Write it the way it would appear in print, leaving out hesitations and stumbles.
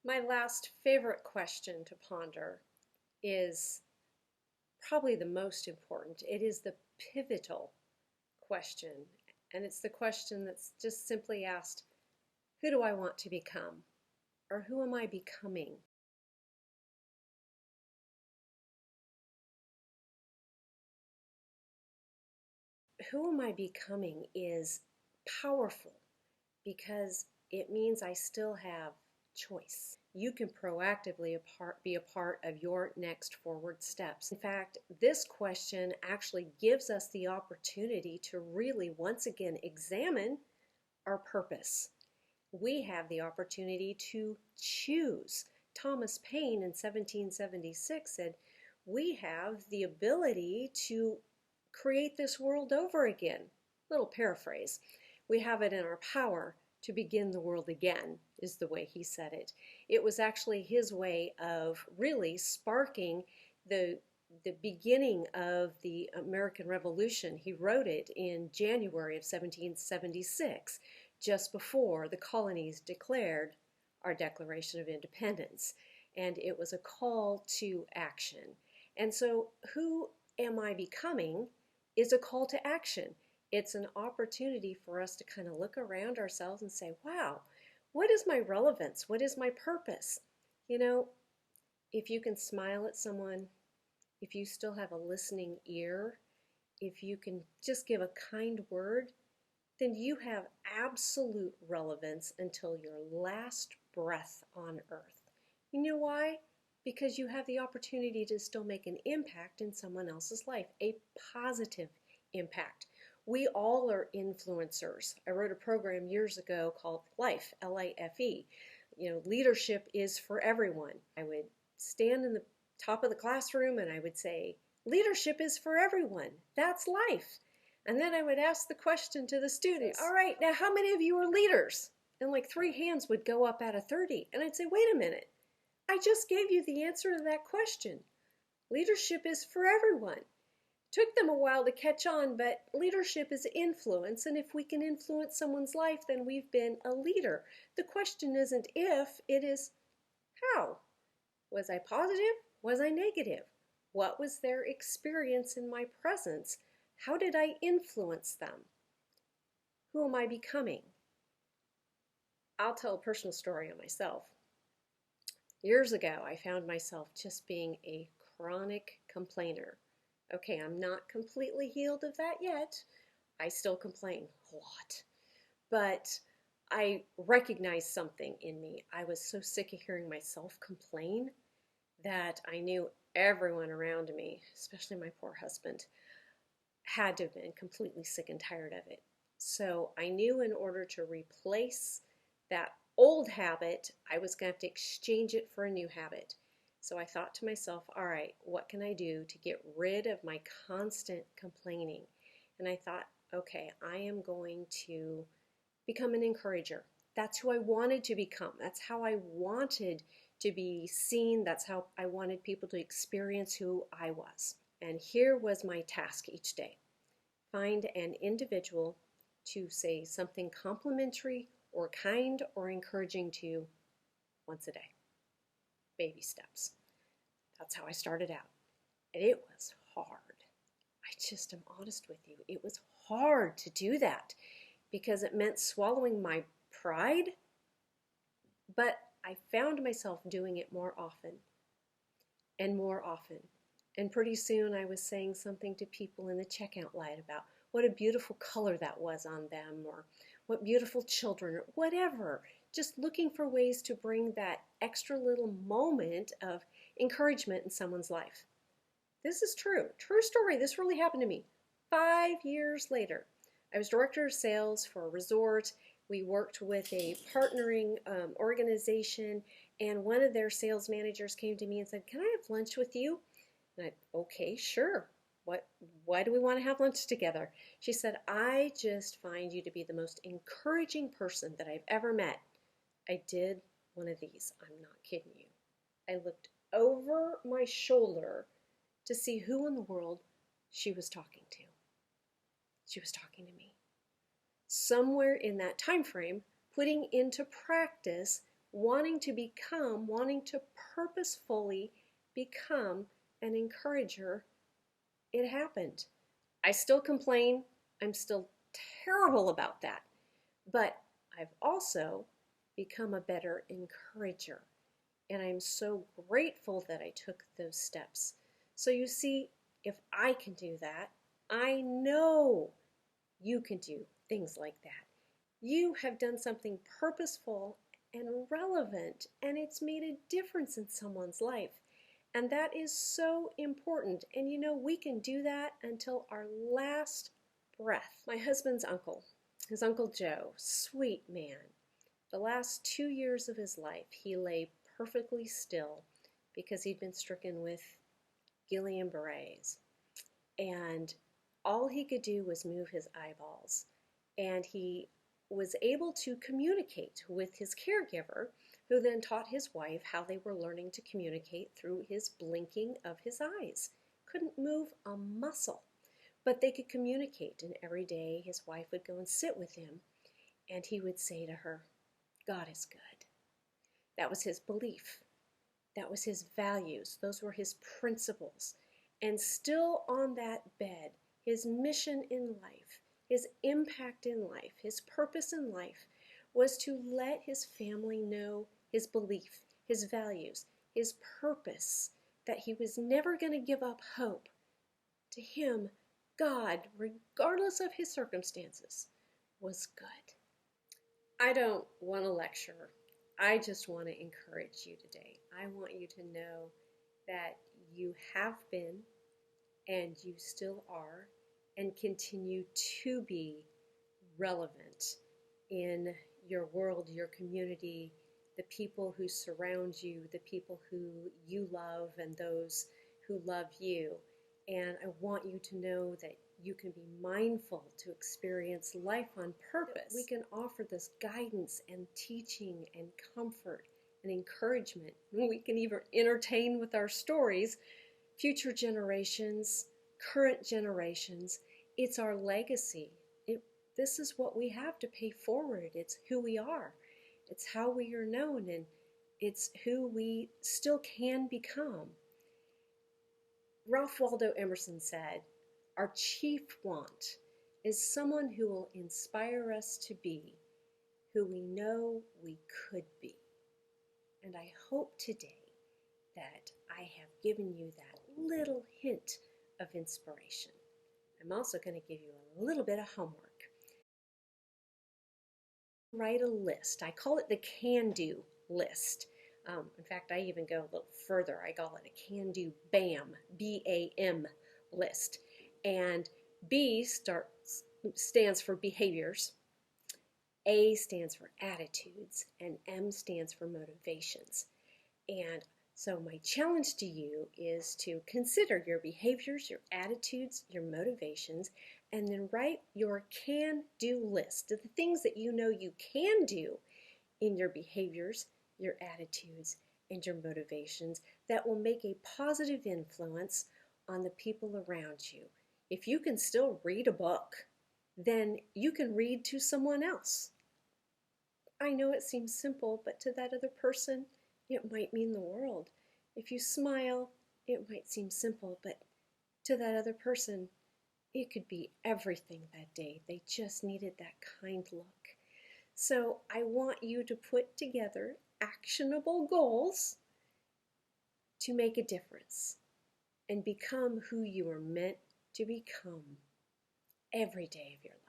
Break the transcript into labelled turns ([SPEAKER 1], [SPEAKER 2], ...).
[SPEAKER 1] My last favorite question to ponder is probably the most important. It is the pivotal question, and it's the question that's just simply asked, who do I want to become? Or who am I becoming? Who am I becoming is powerful because it means I still have choice. You can proactively be a part of your next forward steps. In fact, this question actually gives us the opportunity to really once again examine our purpose. We have the opportunity to choose. Thomas Paine in 1776 said, we have the ability to create this world over again. Little paraphrase. We have it in our power to begin the world again, is the way he said it. It was actually his way of really sparking the beginning of the American Revolution. He wrote it in January of 1776, just before the colonies declared our Declaration of Independence. And it was a call to action. And so, who am I becoming is a call to action. It's an opportunity for us to kind of look around ourselves and say, wow, what is my relevance? What is my purpose? You know, if you can smile at someone, if you still have a listening ear, if you can just give a kind word, then you have absolute relevance until your last breath on earth. You know why? Because you have the opportunity to still make an impact in someone else's life, a positive impact. We all are influencers. I wrote a program years ago called Life, L-I-F-E. You know, leadership is for everyone. I would stand in the top of the classroom and I would say, leadership is for everyone. That's life. And then I would ask the question to the students, all right, now how many of you are leaders? And like 3 hands would go up out of 30. And I'd say, wait a minute, I just gave you the answer to that question. Leadership is for everyone. Took them a while to catch on, but leadership is influence, and if we can influence someone's life, then we've been a leader. The question isn't if, it is how. Was I positive? Was I negative? What was their experience in my presence? How did I influence them? Who am I becoming? I'll tell a personal story on myself. Years ago, I found myself just being a chronic complainer. Okay, I'm not completely healed of that yet. I still complain a lot. But I recognized something in me. I was so sick of hearing myself complain that I knew everyone around me, especially my poor husband, had to have been completely sick and tired of it. So I knew in order to replace that old habit, I was going to have to exchange it for a new habit. So I thought to myself, all right, what can I do to get rid of my constant complaining? And I thought, okay, I am going to become an encourager. That's who I wanted to become. That's how I wanted to be seen. That's how I wanted people to experience who I was. And here was my task each day. Find an individual to say something complimentary or kind or encouraging to once a day. Baby steps. That's how I started out. And it was hard. I just am honest with you. It was hard to do that because it meant swallowing my pride, but I found myself doing it more often and more often. And pretty soon I was saying something to people in the checkout line about what a beautiful color that was on them, or what beautiful children, or whatever. Just looking for ways to bring that extra little moment of encouragement in someone's life. This is true. True story. This really happened to me. 5 years later, I was director of sales for a resort. We worked with a partnering organization, and one of their sales managers came to me and said, can I have lunch with you? And I, okay, sure. Why do we want to have lunch together? She said, I just find you to be the most encouraging person that I've ever met. I did one of these. I'm not kidding you. I looked over my shoulder to see who in the world she was talking to. She was talking to me. Somewhere in that time frame, putting into practice wanting to purposefully become an encourager, it happened. I still complain. I'm still terrible about that. But I've also become a better encourager. And I'm so grateful that I took those steps. So you see, if I can do that, I know you can do things like that. You have done something purposeful and relevant, and it's made a difference in someone's life. And that is so important. And you know, we can do that until our last breath. My husband's uncle, his Uncle Joe, sweet man. The last 2 years of his life, he lay perfectly still because he'd been stricken with Guillain-Barré's. And all he could do was move his eyeballs. And he was able to communicate with his caregiver, who then taught his wife how they were learning to communicate through his blinking of his eyes. Couldn't move a muscle, but they could communicate. And every day his wife would go and sit with him, and he would say to her, "God is good." That was his belief. That was his values. Those were his principles. And still on that bed, his mission in life, his impact in life, his purpose in life was to let his family know his belief, his values, his purpose, that he was never going to give up hope. To him, God, regardless of his circumstances, was good. I don't want to lecture. I just want to encourage you today. I want you to know that you have been and you still are and continue to be relevant in your world, your community, the people who surround you, the people who you love and those who love you. And I want you to know that you can be mindful to experience life on purpose. We can offer this guidance and teaching and comfort and encouragement. We can even entertain with our stories future generations, current generations. It's our legacy. This is what we have to pay forward. It's who we are. It's how we are known, and it's who we still can become. Ralph Waldo Emerson said, "Our chief want is someone who will inspire us to be who we know we could be." And I hope today that I have given you that little hint of inspiration. I'm also going to give you a little bit of homework. Write a list. I call it the can-do list. In fact, I even go a little further. I call it a can-do BAM, B-A-M list. And B stands for behaviors, A stands for attitudes, and M stands for motivations. And so my challenge to you is to consider your behaviors, your attitudes, your motivations, and then write your can-do list of the things that you know you can do in your behaviors, your attitudes, and your motivations that will make a positive influence on the people around you. If you can still read a book, then you can read to someone else. I know it seems simple, but to that other person, it might mean the world. If you smile, it might seem simple, but to that other person, it could be everything that day. They just needed that kind look. So I want you to put together actionable goals to make a difference and become who you are meant to become every day of your life.